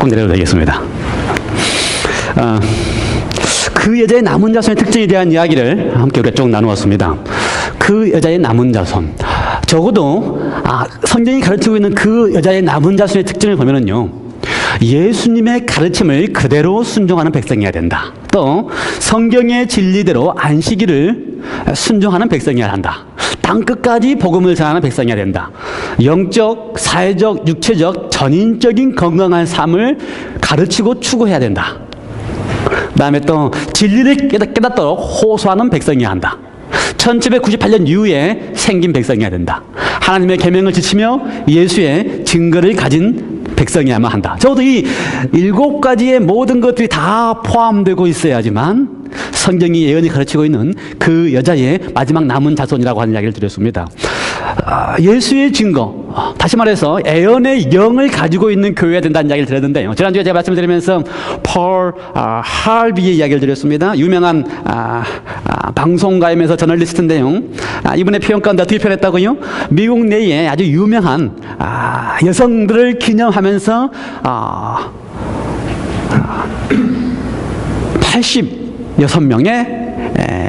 조금 내려도 되겠습니다. 그 여자의 남은 자손의 특징에 대한 이야기를 함께 우리가 쭉 나누었습니다. 그 여자의 남은 자손. 적어도 성경이 가르치고 있는 그 여자의 남은 자손의 특징을 보면은요, 예수님의 가르침을 그대로 순종하는 백성이어야 된다. 또 성경의 진리대로 안식일을 순종하는 백성이어야 한다. 땅끝까지 복음을 전하는 백성이어야 된다. 영적, 사회적, 육체적, 전인적인 건강한 삶을 가르치고 추구해야 된다. 그 다음에 또 진리를 깨닫도록 호소하는 백성이어야 한다. 1798년 이후에 생긴 백성이어야 된다. 하나님의 계명을 지키며 예수의 증거를 가진 백성이야만 한다. 적어도 이 7가지의 모든 것들이 다 포함되고 있어야지만 성경이 예언이 가르치고 있는 그 여자의 마지막 남은 자손이라고 하는 이야기를 드렸습니다. 예수의 증거, 다시 말해서 예언의 영을 가지고 있는 교회가 된다는 이야기를 드렸는데요. 지난주에 제가 말씀을 드리면서 폴 할비의 이야기를 드렸습니다. 유명한 방송가이면서 저널리스트인데요. 이분의 표현 가운데 어떻게 표현했다고요? 미국 내에 아주 유명한 여성들을 기념하면서 86명의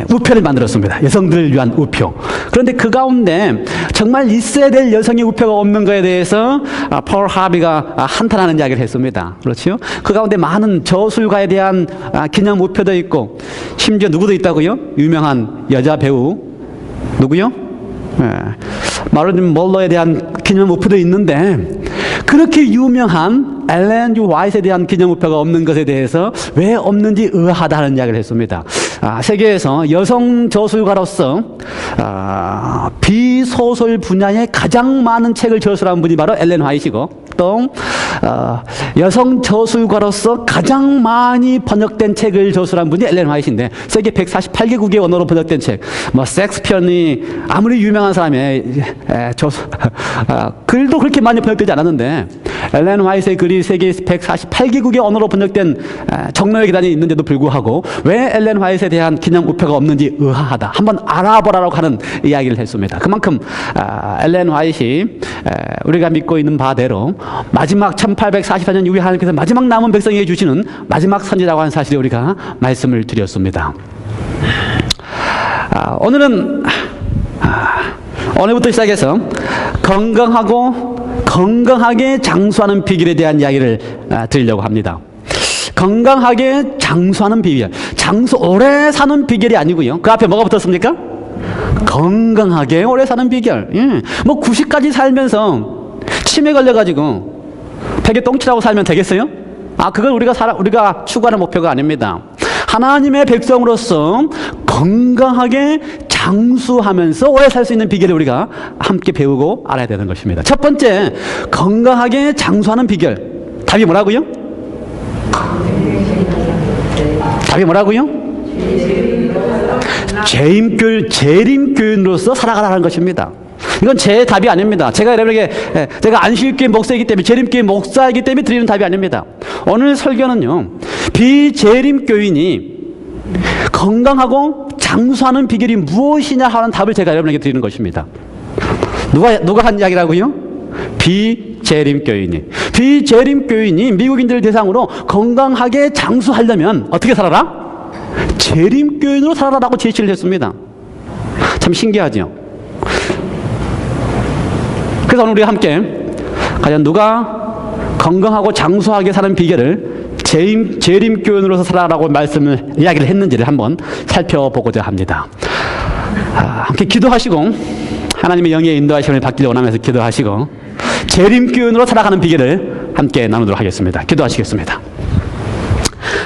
우표를 만들었습니다. 여성들을 위한 우표. 그런데 그 가운데 정말 있어야 될 여성의 우표가 없는 것에 대해서 폴 하비가 한탄하는 이야기를 했습니다. 그렇죠? 그 가운데 많은 저술가에 대한 기념 우표도 있고, 심지어 누구도 있다고요? 유명한 여자 배우 누구요? 마릴린 먼로에 대한 기념 우표도 있는데, 그렇게 유명한 엘렌 G. 화이트에 대한 기념 우표가 없는 것에 대해서 왜 없는지 의아하다는 이야기를 했습니다. 세계에서 여성 저술가로서 비소설 분야에 가장 많은 책을 저술한 분이 바로 엘렌 화이트이고, 또 여성 저술가로서 가장 많이 번역된 책을 저술한 분이 엘렌 화이트인데, 세계 148개국의 언어로 번역된 책, 섹스피어니 아무리 유명한 사람의 글도 그렇게 많이 번역되지 않았는데, 엘렌 화이트의 글이 세계 148개국의 언어로 번역된 정로의 계단이 있는데도 불구하고 왜 엘렌 화이트에 대한 기념 우표가 없는지 의아하다. 한번 알아보라고 하는 이야기를 했습니다. 그만큼 엘렌 화이트, 우리가 믿고 있는 바대로 마지막 1844년 이후에 하나님께서 마지막 남은 백성에게 주시는 마지막 선지자라고 하는 사실을 우리가 말씀을 드렸습니다. 오늘은 오늘부터 시작해서 건강하게 장수하는 비결에 대한 이야기를 드리려고 합니다. 건강하게 장수하는 비결. 오래 사는 비결이 아니고요. 그 앞에 뭐가 붙었습니까? 건강하게 오래 사는 비결. 90까지 살면서 치매 걸려가지고 벽에 똥칠하고 살면 되겠어요? 그걸 우리가 추구하는 목표가 아닙니다. 하나님의 백성으로서 건강하게 장수하면서 오래 살 수 있는 비결을 우리가 함께 배우고 알아야 되는 것입니다. 첫 번째, 건강하게 장수하는 비결. 답이 뭐라고요? 재림교인으로서 살아가라는 것입니다. 이건 제 답이 아닙니다. 제가 안식일교회 목사이기 때문에, 재림교회 목사이기 때문에 드리는 답이 아닙니다. 오늘 설교는요, 비재림교인이 건강하고 장수하는 비결이 무엇이냐 하는 답을 제가 여러분에게 드리는 것입니다. 누가 한 이야기라고요? 비재림교인이 미국인들 대상으로 건강하게 장수하려면 어떻게 살아라? 재림교인으로 살아라라고 제시를 했습니다. 참 신기하죠? 그래서 오늘 우리가 함께 과연 누가 건강하고 장수하게 사는 비결을 재림교인으로서 살아라고 이야기를 했는지를 한번 살펴보고자 합니다. 함께 기도하시고, 하나님의 영의 인도하심을 받기를 원하면서 기도하시고, 재림교인으로 살아가는 비결을 함께 나누도록 하겠습니다. 기도하시겠습니다.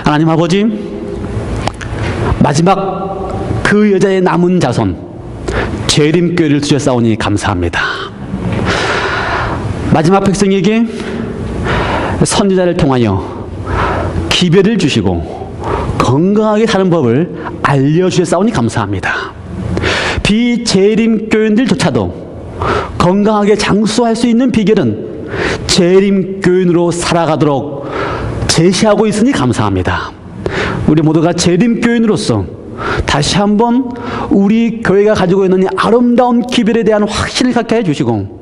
하나님 아버지, 마지막 그 여자의 남은 자손 재림교인을 주셨사오니 감사합니다. 마지막 백성에게 선지자를 통하여 기별을 주시고 건강하게 사는 법을 알려주셨사오니 감사합니다. 비재림교인들조차도 건강하게 장수할 수 있는 비결은 재림교인으로 살아가도록 제시하고 있으니 감사합니다. 우리 모두가 재림교인으로서 다시 한번 우리 교회가 가지고 있는 이 아름다운 기별에 대한 확신을 갖게 해주시고,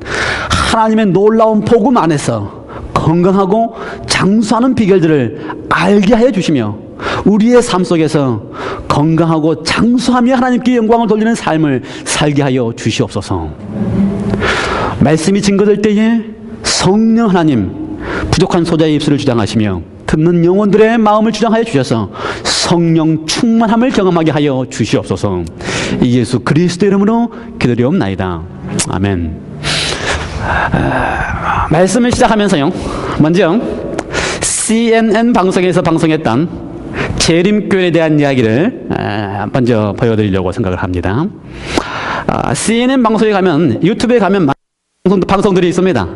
하나님의 놀라운 복음 안에서 건강하고 장수하는 비결들을 알게 하여 주시며 우리의 삶 속에서 건강하고 장수하며 하나님께 영광을 돌리는 삶을 살게 하여 주시옵소서. 말씀이 증거될 때에 성령 하나님 부족한 소자의 입술을 주장하시며 듣는 영혼들의 마음을 주장하여 주셔서 성령 충만함을 경험하게 하여 주시옵소서. 예수 그리스도 이름으로 기도리옵나이다. 아멘. 말씀을 시작하면서요, 먼저 CNN 방송에서 방송했던 재림교회에 대한 이야기를 먼저 보여드리려고 생각을 합니다. CNN 방송에 가면, 유튜브에 가면 많은 방송들이 있습니다.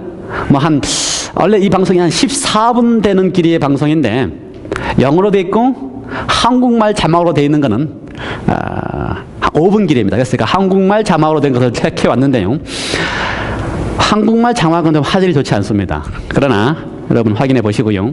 원래 이 방송이 한 14분 되는 길이의 방송인데, 영어로 돼 있고, 한국말 자막으로 돼 있는 거는, 5분 길이입니다. 그래서 제가 한국말 자막으로 된 것을 체크해 왔는데요. 한국말 자막은 좀 화질이 좋지 않습니다. 그러나, 여러분 확인해 보시고요.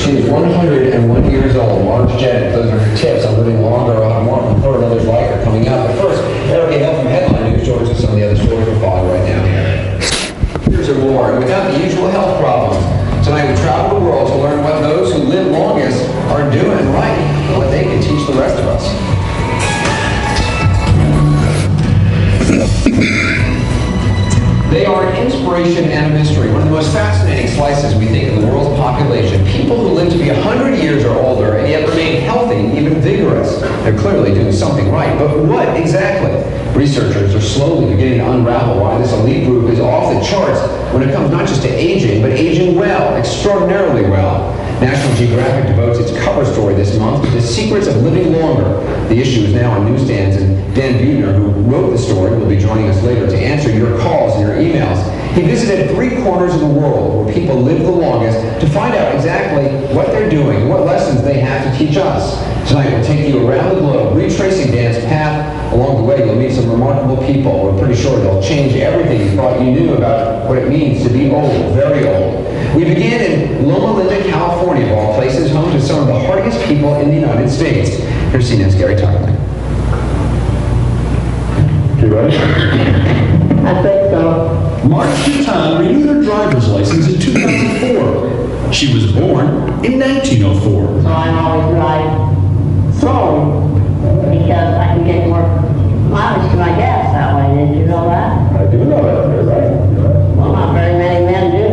She is 101 years old. Marge Janet, those are her tips on living longer. I'll have more from her and others like her coming up. But first, that'll get help from headline news stories and some of the other stories we're following right now here. Years or more, and without the usual health problems. Tonight we travel the world to learn what those who live longest are doing right, and what they can teach the rest of us. They are an inspiration and a mystery. One of the most fascinating slices, we think, of the world's population. People who live to be 100 years or older and yet remain healthy, even vigorous. They're clearly doing something right. But what exactly? Researchers are slowly beginning to unravel why this elite group is off the charts when it comes not just to aging, but aging well, extraordinarily well. National Geographic devotes its cover story this month to the secrets of living longer. The issue is now on newsstands, and Dan Buettner, who wrote the story, will be joining us later to answer your calls and your emails. He visited 3 corners of the world where people live the longest to find out exactly what they're doing and what lessons they have to teach us. Tonight we'll take you around the globe, retracing Dan's path. Along the way you'll meet some remarkable people. We're pretty sure they'll change everything you thought you knew about what it means to be old, very old. We began in Loma Linda, California, of all places, home to some of the hardiest people in the United States. Here's CNN's Gary Tarling. You ready? I think so. Marge Dutan renewed her driver's license in 2004. She was born in 1904. So I always drive slow because I can get more mileage to my gas that way. Did you know that? I do know that. You're right. Well, not very many men do.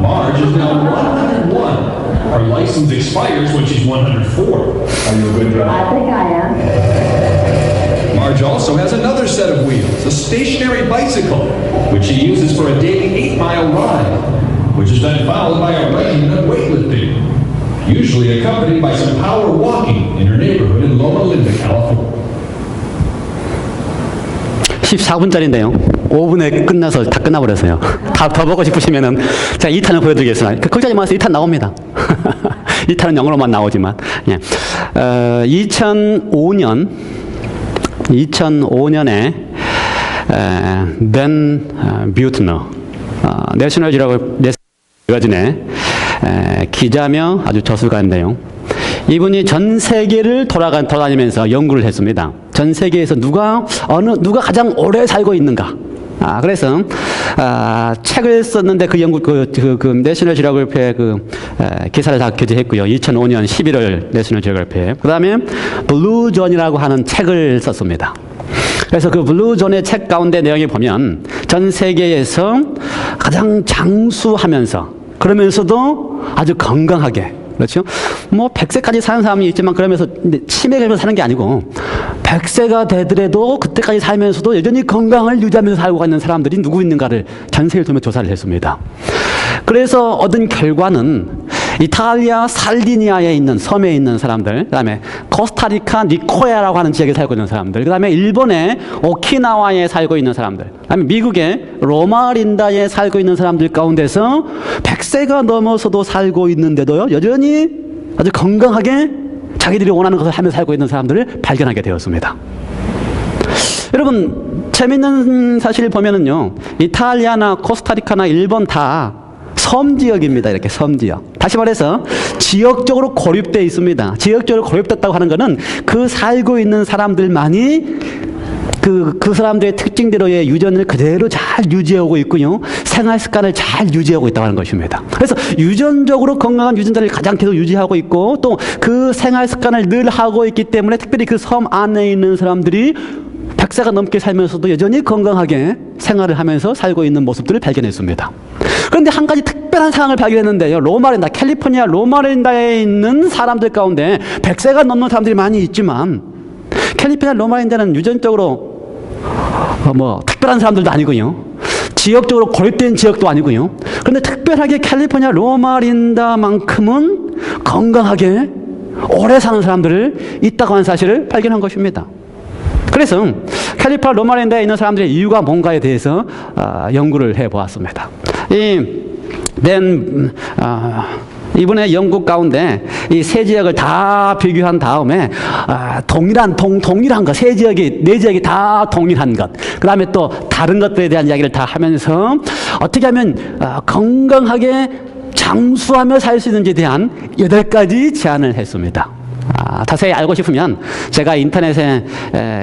Marge is now 101. Her license expires when she's 104. Are you a good driver? I think I am. Marge also has another set of wheels, a stationary bicycle, which she uses for a daily 8-mile ride, which is then followed by a regimen of weightlifting, usually accompanied by some power walking in her neighborhood in Loma Linda, California. 14분짜리인데요. 5분에 끝나서 다 끝나버렸어요. 다 더 보고 싶으시면은 제가 2탄을 보여드리겠습니다. 걱정하지 마세요. 2탄 나옵니다. 2탄은 영어로만 나오지만. 예. 2005년에 댄 뷰트너, 내셔널 지오그래픽의 기자며 아주 저술가인데요. 이분이 전 세계를 돌아다니면서 연구를 했습니다. 전 세계에서 누가 가장 오래 살고 있는가. 그래서 책을 썼는데 그 연구 내셔널 지오그래픽의 기사를 다 게재했고요. 2005년 11월 내셔널 지오그래픽. 그다음에 블루존이라고 하는 책을 썼습니다. 그래서 그 블루존의 책 가운데 내용에 보면 전 세계에서 가장 장수하면서 그러면서도 아주 건강하게, 그렇죠? 100세까지 사는 사람이 있지만 그러면서 치매 걸려서 사는 게 아니고 100세가 되더라도 그때까지 살면서도 여전히 건강을 유지하면서 살고 있는 사람들이 누구 있는가를 전 세계를 돌며 조사를 했습니다. 그래서 얻은 결과는 이탈리아 살디니아에 있는 섬에 있는 사람들, 그 다음에 코스타리카 니코야라고 하는 지역에 살고 있는 사람들, 그 다음에 일본의 오키나와에 살고 있는 사람들, 그 다음에 미국의 로마린다에 살고 있는 사람들 가운데서 100세가 넘어서도 살고 있는데도요, 여전히 아주 건강하게 자기들이 원하는 것을 하며 살고 있는 사람들을 발견하게 되었습니다. 여러분, 재밌는 사실을 보면은요, 이탈리아나 코스타리카나 일본 다 섬지역입니다. 이렇게 섬지역. 다시 말해서 지역적으로 고립되어 있습니다. 지역적으로 고립됐다고 하는 것은 그 살고 있는 사람들만이 그 사람들의 특징대로의 유전을 그대로 잘 유지하고 있고요. 생활 습관을 잘 유지하고 있다고 하는 것입니다. 그래서 유전적으로 건강한 유전자를 가장 계속 유지하고 있고 또 그 생활 습관을 늘 하고 있기 때문에 특별히 그 섬 안에 있는 사람들이 100세가 넘게 살면서도 여전히 건강하게 생활을 하면서 살고 있는 모습들을 발견했습니다. 그런데 한 가지 특별한 상황을 발견했는데요. 로마린다, 캘리포니아 로마린다에 있는 사람들 가운데 100세가 넘는 사람들이 많이 있지만 캘리포니아 로마린다는 유전적으로 특별한 사람들도 아니고요. 지역적으로 고립된 지역도 아니고요. 그런데 특별하게 캘리포니아 로마린다만큼은 건강하게 오래 사는 사람들을 있다고 하는 사실을 발견한 것입니다. 그래서 캘리포니아 로마린다에 있는 사람들의 이유가 뭔가에 대해서 연구를 해보았습니다. 이번에 연구 가운데 이 세 지역을 다 비교한 다음에 동일한 것, 세 지역이, 네 지역이 다 동일한 것, 그 다음에 또 다른 것들에 대한 이야기를 다 하면서 어떻게 하면 건강하게 장수하며 살 수 있는지에 대한 8가지 제안을 했습니다. 자세히 알고 싶으면 제가 인터넷에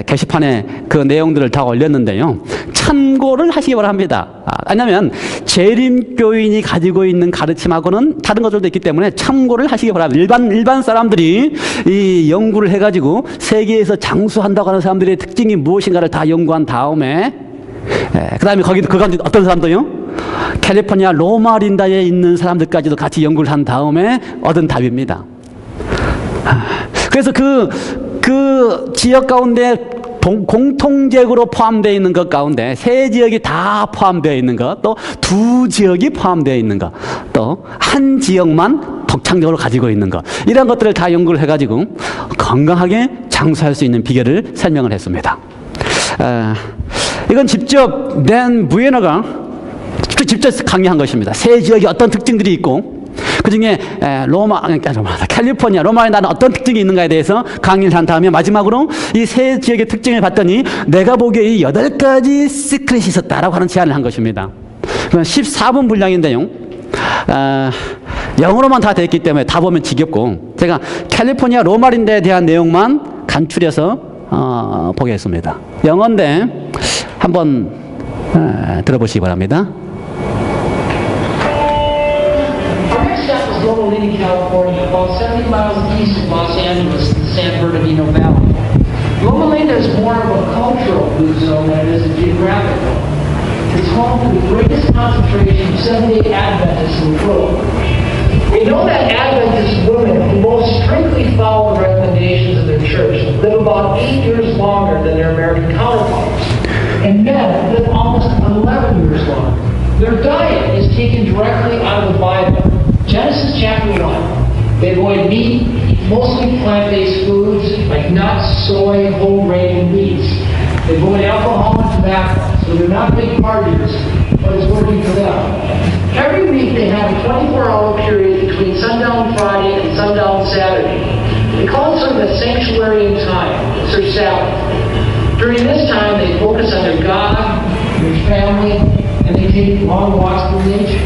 게시판에 그 내용들을 다 올렸는데요. 참고를 하시기 바랍니다. 왜냐하면 재림교인이 가지고 있는 가르침하고는 다른 것들도 있기 때문에 참고를 하시기 바랍니다. 일반 사람들이 이 연구를 해가지고 세계에서 장수한다고 하는 사람들의 특징이 무엇인가를 다 연구한 다음에 그 다음에 그 가운데 어떤 사람도요? 캘리포니아 로마린다에 있는 사람들까지도 같이 연구를 한 다음에 얻은 답입니다. 그래서 그 지역 가운데 공통적으로 포함되어 있는 것 가운데 세 지역이 다 포함되어 있는 것, 또 두 지역이 포함되어 있는 것, 또 한 지역만 독창적으로 가지고 있는 것, 이런 것들을 다 연구를 해가지고 건강하게 장수할 수 있는 비결을 설명을 했습니다. 이건 직접 댄 부에너가 직접 강의한 것입니다. 세 지역이 어떤 특징들이 있고 그 중에 캘리포니아 로마린다는 어떤 특징이 있는가에 대해서 강의를 한 다음에 마지막으로 이 세 지역의 특징을 봤더니 내가 보기에 이 8가지 시크릿이 있었다라고 하는 제안을 한 것입니다. 14분 분량인데요. 영어로만 다 되어 있기 때문에 다 보면 지겹고 제가 캘리포니아 로마린다에 대한 내용만 간추려서 보겠습니다. 영어인데 한번 들어보시기 바랍니다. Loma Linda, California, about 70 miles east of Los Angeles in the San Bernardino Valley. Loma Linda is more of a cultural blue zone than it is a geographical. It's home to the greatest concentration of Seventh-day Adventists in the world. We know that Adventist women who most strictly follow the recommendations of their church live about 8 years longer than their American counterparts, and men live almost 11 years longer. Their diet is taken directly out of the Bible. Genesis chapter 1. They avoid meat, mostly plant-based foods like nuts, soy, whole grain, and meats. They avoid alcohol and tobacco, so they're not big partiers, but it's working for them. Every week they have a 24-hour period between sundown Friday and sundown Saturday. They call it sort of a sanctuary in time. It's their Sabbath. During this time, they focus on their God, their family, and they take long walks through nature.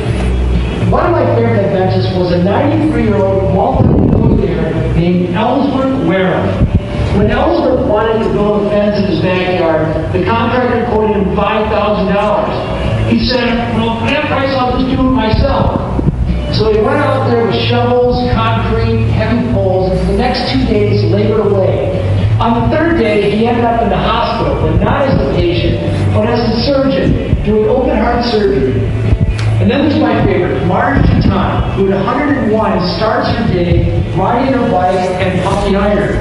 One of my favorite Adventists was a 93-year-old multi-millionaire named Ellsworth Wareham. When Ellsworth wanted to build a fence in his backyard, the contractor quoted him $5,000. He said, well, for that price, I'll just do it myself. So he went out there with shovels, concrete, heavy poles, and for the next 2 days labored away. On the third day, he ended up in the hospital, but not as a patient, but as a surgeon, doing open heart surgery. And then there's my favorite, Marge Tom, who at 101 starts her day riding her bike and pumping iron.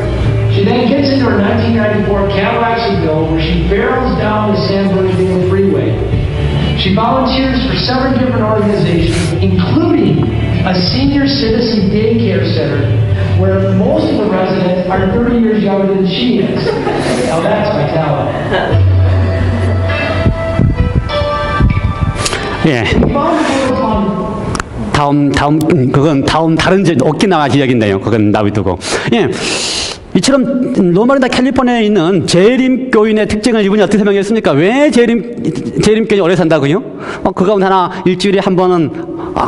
She then gets into her 1994 Cadillac Seville, where she barrels down the San Bernardino Freeway. She volunteers for several different organizations, including a senior citizen daycare center where most of the residents are 30 years younger than she is. Now that's vitality. 예. 그건 다른 오키나와 지역인데요. 그건 놔두고. 예. 이처럼 로마리나 캘리포니아에 있는 재림교인의 특징을 이분이 어떻게 설명했습니까? 왜 재림교인이 오래 산다고요? 그 가운데 하나 일주일에 한 번은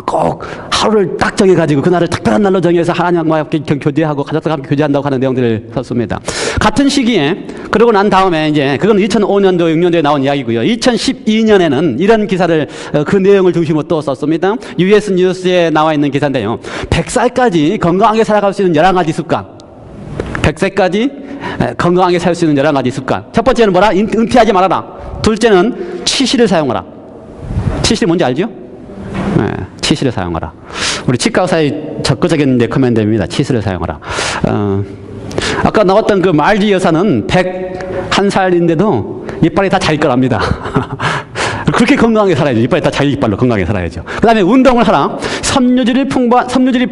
꼭 하루를 딱 정해가지고 그날을 특별한 날로 정해서 하나님과 함께 교제하고 가족들과 함께 교제한다고 하는 내용들을 썼습니다. 같은 시기에 그러고 난 다음에 이제 그건 2005년도 6년도에 나온 이야기고요. 2012년에는 이런 기사를 그 내용을 중심으로 또 썼습니다. US 뉴스에 나와 있는 기사인데요. 100살까지 건강하게 살아갈 수 있는 11가지 습관. 100세까지 건강하게 살 수 있는 11가지 습관. 첫 번째는 뭐라? 은퇴하지 말아라. 둘째는 치실을 사용하라. 치실이 뭔지 알죠? 네, 치실을 사용하라. 우리 치과 의사의 적극적인 레코멘드입니다. 치실을 사용하라. 아까 나왔던 그 말지 여사는 101살인데도 이빨이 다 자기 거랍니다. 그렇게 건강하게 살아야죠. 이빨이 다 자기 이빨로 건강하게 살아야죠. 그 다음에 운동을 하라. 섬유질이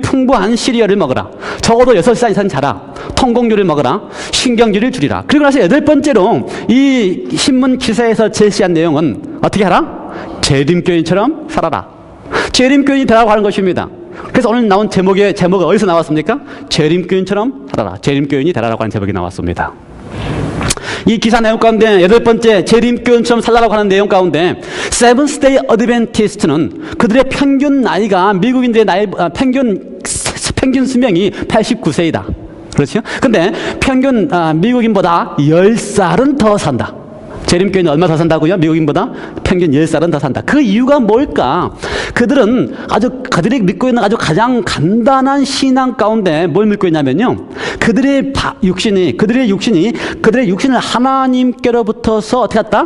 풍부한 시리얼을 먹어라. 적어도 6살 이상 자라. 통곡류를 먹어라. 신경질을 줄이라. 그리고 나서 8번째로 이 신문 기사에서 제시한 내용은 어떻게 하라? 재림교인처럼 살아라. 재림교인이 되라고 하는 것입니다. 그래서 오늘 나온 제목이 어디서 나왔습니까? 재림교인처럼 살아라. 재림교인이 되라고 하는 제목이 나왔습니다. 이 기사 내용 가운데 8번째 재림교인처럼 살라고 하는 내용 가운데 세븐스데이 어드벤티스트는 그들의 평균 나이가 미국인들의 평균 수명이 89세이다. 그렇죠? 근데 평균 미국인보다 10살은 더 산다. 재림교인은 얼마 더 산다고요? 미국인보다 평균 10살은 더 산다. 그 이유가 뭘까? 그들이 믿고 있는 아주 가장 간단한 신앙 가운데 뭘 믿고 있냐면요. 그들의 육신을 하나님께로부터서 어떻게 했다?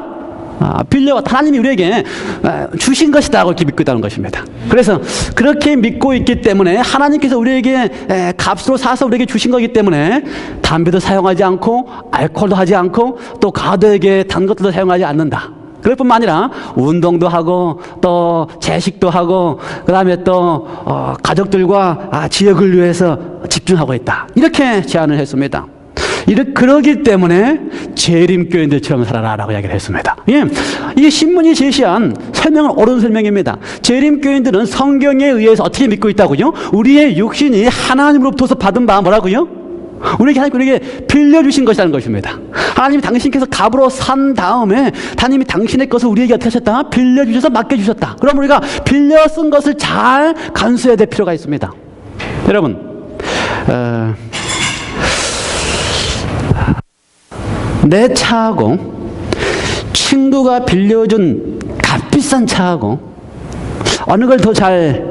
빌려왔다. 하나님이 우리에게 주신 것이다. 그렇게 믿고 있다는 것입니다. 그래서 그렇게 믿고 있기 때문에 하나님께서 우리에게 값으로 사서 우리에게 주신 거기 때문에 담배도 사용하지 않고 알코올도 하지 않고 또 과도하게 단 것들도 사용하지 않는다. 그럴 뿐만 아니라 운동도 하고 또 채식도 하고 그 다음에 또 가족들과 지역을 위해서 집중하고 있다. 이렇게 제안을 했습니다. 그러기 때문에 재림교인들처럼 살아라라고 이야기를 했습니다. 예, 이 신문이 제시한 설명은 옳은 설명입니다. 재림교인들은 성경에 의해서 어떻게 믿고 있다고요? 우리의 육신이 하나님으로부터 받은 바 뭐라고요? 우리에게 빌려주신 것이라는 것입니다. 하나님이 당신께서 값으로 산 다음에 하나님이 당신의 것을 우리에게 어떻게 하셨다? 빌려주셔서 맡겨주셨다. 그럼 우리가 빌려 쓴 것을 잘 간수해야 될 필요가 있습니다. 여러분, 내 차하고 친구가 빌려준 값비싼 차하고 어느 걸 더 잘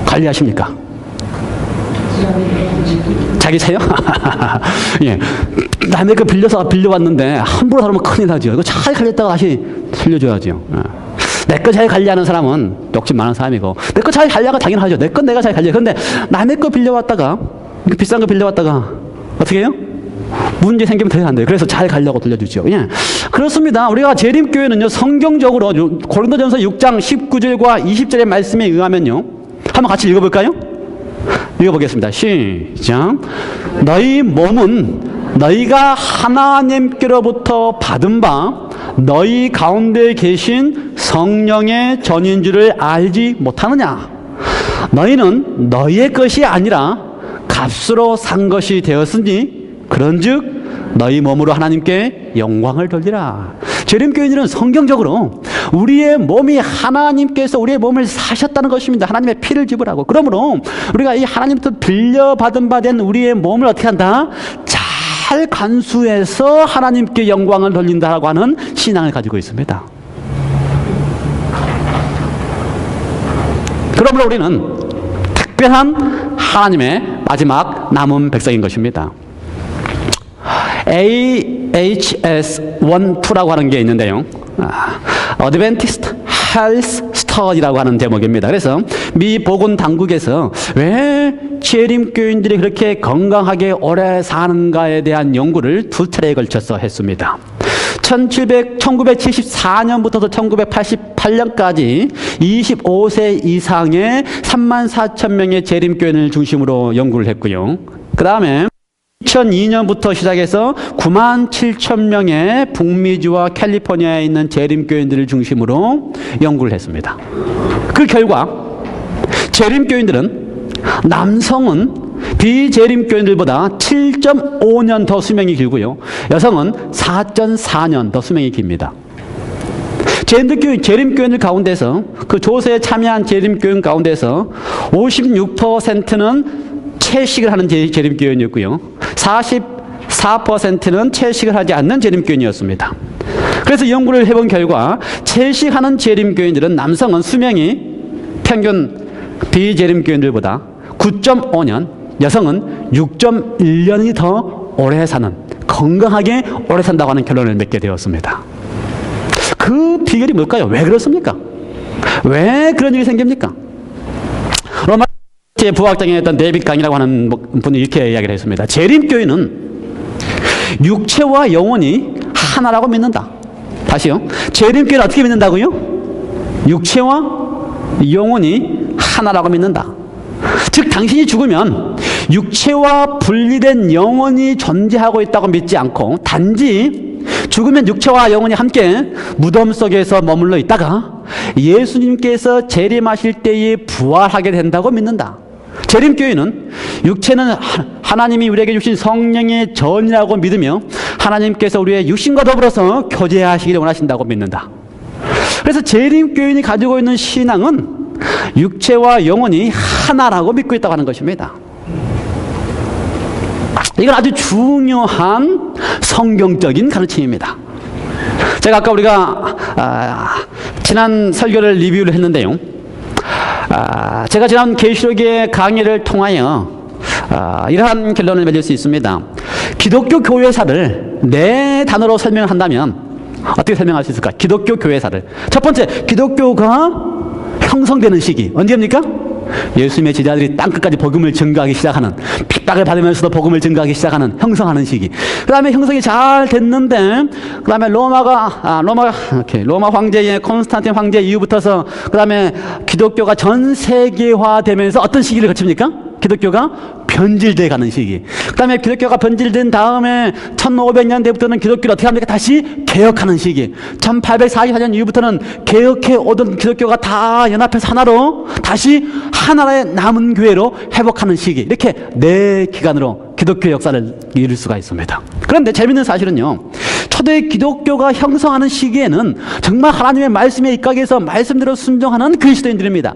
관리하십니까? 자기 차요? 예. 남의 거 빌려왔는데 함부로 사면 큰일 나죠. 이거 잘 관리했다가 다시 빌려줘야죠. 내 거 잘 관리하는 사람은 욕심 많은 사람이고, 내 거 잘 관리하가 당연하죠. 내 건 내가 잘 관리해. 그런데 남의 거 빌려왔다가, 비싼 거 빌려왔다가 어떻게 해요? 문제 생기면 더 안 돼요. 그래서 잘 가려고 돌려주죠. 예. 그렇습니다. 우리가 재림교회는요, 성경적으로 고린도전서 6장 19절과 20절의 말씀에 의하면요, 한번 같이 읽어볼까요? 읽어보겠습니다. 시작. 너희 몸은 너희가 하나님께로부터 받은 바 너희 가운데 계신 성령의 전인 줄을 알지 못하느냐? 너희는 너희의 것이 아니라 값으로 산 것이 되었으니 그런즉 너희 몸으로 하나님께 영광을 돌리라. 재림교인들은 성경적으로 우리의 몸이 하나님께서 우리의 몸을 사셨다는 것입니다. 하나님의 피를 지불하고. 그러므로 우리가 이 하나님부터 빌려받은 바 된 우리의 몸을 어떻게 한다? 잘 간수해서 하나님께 영광을 돌린다라고 하는 신앙을 가지고 있습니다. 그러므로 우리는 특별한 하나님의 마지막 남은 백성인 것입니다. AHS-1-2라고 하는 게 있는데요. Adventist Health Study라고 하는 제목입니다. 그래서 미 보건 당국에서 왜 재림교인들이 그렇게 건강하게 오래 사는가에 대한 연구를 두 차례에 걸쳐서 했습니다. 1974년부터 1988년까지 25세 이상의 34,000명의 재림교인을 중심으로 연구를 했고요. 그 다음에 2002년부터 시작해서 97,000명의 북미주와 캘리포니아에 있는 재림교인들을 중심으로 연구를 했습니다. 그 결과 재림교인들은 남성은 비재림교인들보다 7.5년 더 수명이 길고요. 여성은 4.4년 더 수명이 깁니다. 재림교인들 가운데서 그 조사에 참여한 재림교인 가운데서 56%는 채식을 하는 재림교인이었고요. 44%는 채식을 하지 않는 재림교인이었습니다. 그래서 연구를 해본 결과 채식하는 재림교인들은 남성은 수명이 평균 비재림교인들보다 9.5년, 여성은 6.1년이 더 오래 사는, 건강하게 오래 산다고 하는 결론을 맺게 되었습니다. 그 비결이 뭘까요? 왜 그렇습니까? 왜 그런 일이 생깁니까? 로마 제 부학장이었던 데이빗 강이라고 하는 분이 이렇게 이야기를 했습니다. 재림교인은 육체와 영혼이 하나라고 믿는다. 다시요. 재림교인은 어떻게 믿는다고요? 육체와 영혼이 하나라고 믿는다. 즉 당신이 죽으면 육체와 분리된 영혼이 존재하고 있다고 믿지 않고 단지 죽으면 육체와 영혼이 함께 무덤 속에서 머물러 있다가 예수님께서 재림하실 때에 부활하게 된다고 믿는다. 재림교인은 육체는 하나님이 우리에게 주신 성령의 전이라고 믿으며 하나님께서 우리의 육신과 더불어서 교제하시기를 원하신다고 믿는다. 그래서 재림교인이 가지고 있는 신앙은 육체와 영혼이 하나라고 믿고 있다고 하는 것입니다. 이건 아주 중요한 성경적인 가르침입니다. 제가 아까 우리가 지난 설교를 리뷰를 했는데요. 제가 지난 계시록의 강의를 통하여 이러한 결론을 맺을 수 있습니다. 기독교 교회사를 네 단어로 설명한다면 어떻게 설명할 수 있을까? 기독교 교회사를. 첫 번째, 기독교가 형성되는 시기. 언제입니까? 예수님의 제자들이 땅끝까지 복음을 전가하기 시작하는, 핍박을 받으면서도 복음을 전가하기 시작하는, 형성하는 시기. 그 다음에 형성이 잘 됐는데, 그 다음에 로마 황제의 콘스탄틴 황제 이후부터서, 그 다음에 기독교가 전 세계화 되면서 어떤 시기를 거칩니까? 기독교가 변질돼 가는 시기. 그 다음에 기독교가 변질된 다음에 1500년대부터는 기독교를 어떻게 합니까? 다시 개혁하는 시기. 1844년 이후부터는 개혁해 오던 기독교가 다 연합해서 하나로 다시 하나의 남은 교회로 회복하는 시기. 이렇게 네 기간으로 기독교 역사를 이룰 수가 있습니다. 그런데 재밌는 사실은요, 초대 기독교가 형성하는 시기에는 정말 하나님의 말씀에 입각해서 말씀대로 순종하는 그리스도인들입니다.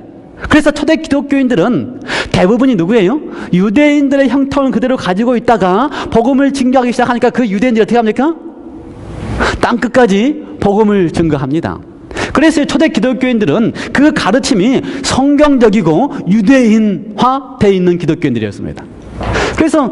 그래서 초대 기독교인들은 대부분이 누구예요? 유대인들의 형통을 그대로 가지고 있다가 복음을 증거하기 시작하니까 그 유대인들이 어떻게 합니까? 땅끝까지 복음을 증거합니다. 그래서 초대 기독교인들은 그 가르침이 성경적이고 유대인화되어 있는 기독교인들이었습니다. 그래서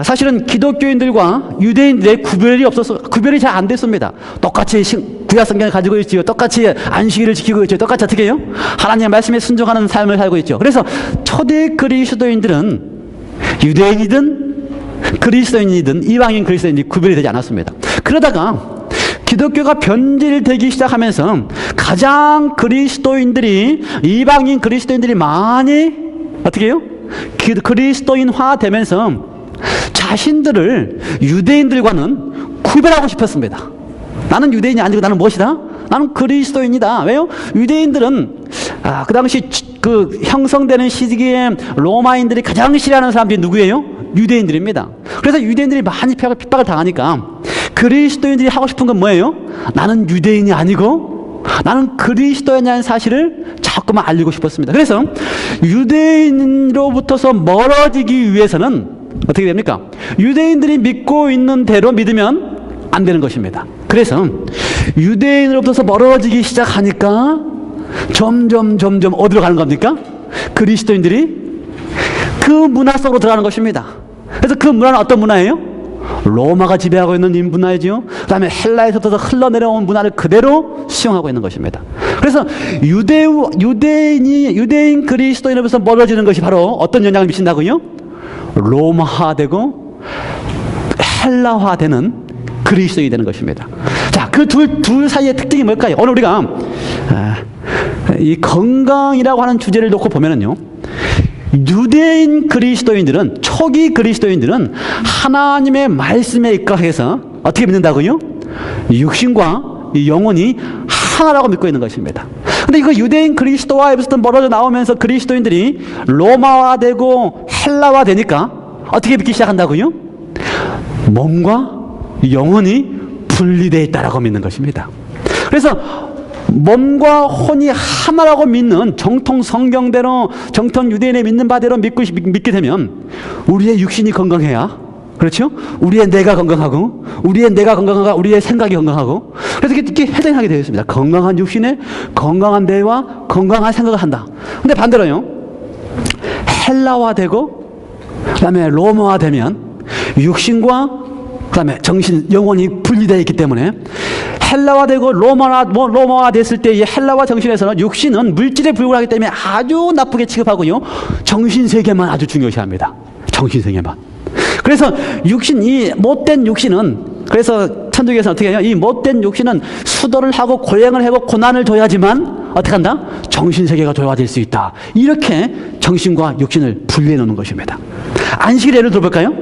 사실은 기독교인들과 유대인들의 구별이 잘 안 됐습니다. 똑같이 구약 성경을 가지고 있지요. 똑같이 안식일을 지키고 있죠. 똑같이 어떻게 해요? 하나님의 말씀에 순종하는 삶을 살고 있죠. 그래서 초대 그리스도인들은 유대인이든 그리스도인이든 이방인 그리스도인이 구별이 되지 않았습니다. 그러다가 기독교가 변질되기 시작하면서 가장 이방인 그리스도인들이 많이 어떻게 해요? 그리스도인화 되면서 자신들을 유대인들과는 구별하고 싶었습니다. 나는 유대인이 아니고 나는 무엇이다? 나는 그리스도인이다. 왜요? 유대인들은 그 당시 그 형성되는 시기에 로마인들이 가장 싫어하는 사람들이 누구예요? 유대인들입니다. 그래서 유대인들이 많이 핍박을 당하니까 그리스도인들이 하고 싶은 건 뭐예요? 나는 유대인이 아니고 나는 그리스도인이라는 사실을 자꾸만 알리고 싶었습니다. 그래서 유대인으로부터서 멀어지기 위해서는 어떻게 됩니까? 유대인들이 믿고 있는 대로 믿으면 안 되는 것입니다. 그래서 유대인으로부터 멀어지기 시작하니까 점점 어디로 가는 겁니까? 그리스도인들이 그 문화 속으로 들어가는 것입니다. 그래서 그 문화는 어떤 문화예요? 로마가 지배하고 있는 이 문화이죠. 그 다음에 헬라에서부터 흘러내려온 문화를 그대로 수용하고 있는 것입니다. 그래서 유대인 그리스도인으로부터 멀어지는 것이 바로 어떤 영향을 미친다고요? 로마화되고 헬라화되는 그리스도인이 되는 것입니다. 자, 그 둘 사이의 특징이 뭘까요? 오늘 우리가 이 건강이라고 하는 주제를 놓고 보면은요, 유대인 그리스도인들은, 초기 그리스도인들은 하나님의 말씀에 입각해서 어떻게 믿는다고요? 육신과 영혼이 하나라고 믿고 있는 것입니다. 근데 이거 유대인 그리스도와에서부터 멀어져 나오면서 그리스도인들이 로마화되고 헬라화되니까 어떻게 믿기 시작한다고요? 몸과 영혼이 분리되어 있다라고 믿는 것입니다. 그래서 몸과 혼이 하나라고 믿는 정통 성경대로, 정통 유대인의 믿는 바대로 믿게 되면 우리의 육신이 건강해야, 그렇죠? 우리의 뇌가 건강하고, 우리의 뇌가 건강하고, 우리의 생각이 건강하고, 그래서 이렇게 해당하게 되어 있습니다. 건강한 육신에 건강한 뇌와 건강한 생각을 한다. 근데 반대로요, 헬라화되고 그 다음에 로마화되면 육신과 그 다음에 정신, 영혼이 분리되어 있기 때문에 헬라화되고 로마화 됐을 때 이 헬라화 정신에서는 육신은 물질에 불과하기 때문에 아주 나쁘게 취급하고요, 정신세계만 아주 중요시합니다. 정신세계만. 그래서 육신, 이 못된 육신은, 그래서 천주교에서는 어떻게 해요? 이 못된 육신은 수도를 하고 고행을 하고 고난을 줘야지만 어떻게 한다? 정신세계가 조화될 수 있다. 이렇게 정신과 육신을 분리해 놓는 것입니다. 안식일 예를 들어볼까요?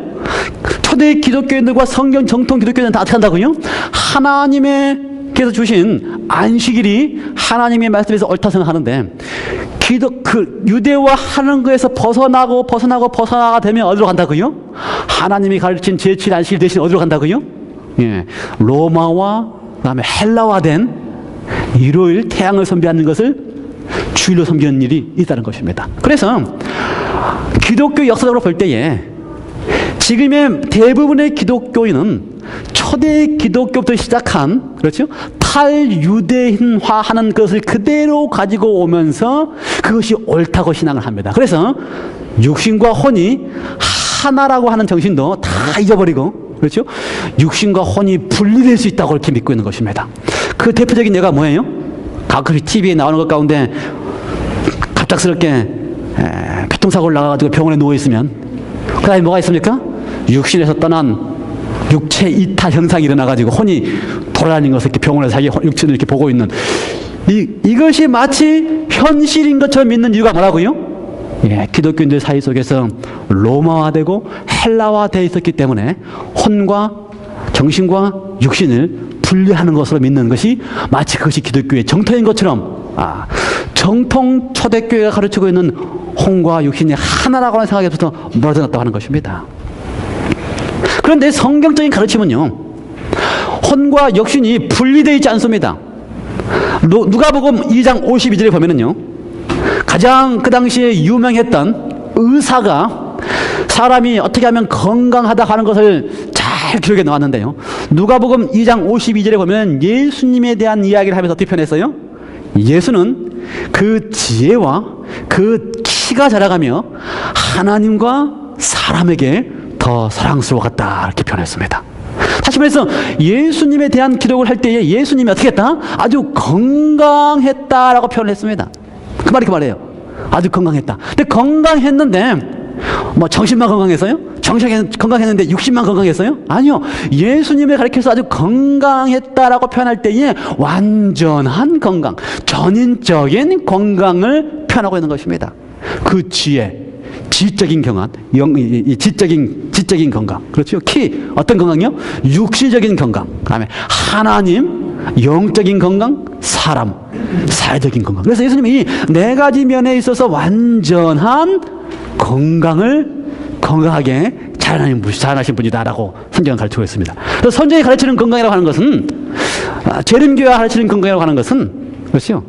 초대 기독교인들과 성경 정통 기독교인들은 다 어떻게 한다고요? 하나님께서 주신 안식일이 하나님의 말씀에서 옳다 생각하는데, 유대화 하는 거에서 벗어나가 되면 어디로 간다고요? 하나님이 가르친 제7 안식일 대신 어디로 간다고요? 예, 로마와 그다음에 헬라화된 일요일 태양을 섬기는 것을 주일로 섬기는 일이 있다는 것입니다. 그래서 기독교 역사적으로 볼 때에 지금의 대부분의 기독교인은 초대 기독교부터 시작한, 그렇죠? 탈유대인화하는 것을 그대로 가지고 오면서 그것이 옳다고 신앙을 합니다. 그래서 육신과 혼이 하나라고 하는 정신도 다 잊어버리고, 그렇죠? 육신과 혼이 분리될 수 있다고 이렇게 믿고 있는 것입니다. 그 대표적인 예가 뭐예요? 가끔 TV에 나오는 것 가운데 갑작스럽게 교통사고를 나가가지고 병원에 누워있으면 그 다음에 뭐가 있습니까? 육신에서 떠난 육체 이탈 현상이 일어나가지고 혼이 돌아다니는 것을 이렇게 병원에서 자기 육체를 이렇게 보고 있는, 이것이 마치 현실인 것처럼 믿는 이유가 뭐라고요? 예, 기독교인들 사이 속에서 로마화되고 헬라화되어 있었기 때문에 혼과 정신과 육신을 분리하는 것으로 믿는 것이 마치 그것이 기독교의 정통인 것처럼, 정통 초대교회가 가르치고 있는 혼과 육신이 하나라고 하는 생각에서 멀어졌다고 하는 것입니다. 그런데 성경적인 가르침은요, 혼과 육신이 분리되어 있지 않습니다. 누가복음 2장 52절에 보면은요, 가장 그 당시에 유명했던 의사가 사람이 어떻게 하면 건강하다 하는 것을 잘 기록해 놓았는데요, 누가복음 2장 52절에 보면 예수님에 대한 이야기를 하면서 어떻게 표현했어요? 예수는 그 지혜와 그 키가 자라가며 하나님과 사람에게 더 사랑스러웠다, 이렇게 표현했습니다. 다시 말해서 예수님에 대한 기록을 할 때에 예수님이 어떻게 했다? 아주 건강했다라고 표현을 했습니다. 그 말이 그 말이에요. 아주 건강했다. 근데 건강했는데 뭐 정신만 건강했어요? 정신이 건강했는데 육신만 건강했어요? 아니요. 예수님을 가리켜서 아주 건강했다라고 표현할 때에 완전한 건강, 전인적인 건강을 표현하고 있는 것입니다. 그 지혜, 지적인 경험, 지적인 건강, 그렇죠? 키, 어떤 건강이요? 육신적인 건강, 그다음에 하나님, 영적인 건강, 사람, 사회적인 건강. 그래서 예수님이 이 네 가지 면에 있어서 완전한 건강하게 자라나신 분이다라고 성경은 가르치고 있습니다. 그래서 성경이 가르치는 건강이라고 하는 것은, 재림교회가 가르치는 건강이라고 하는 것은, 그렇죠?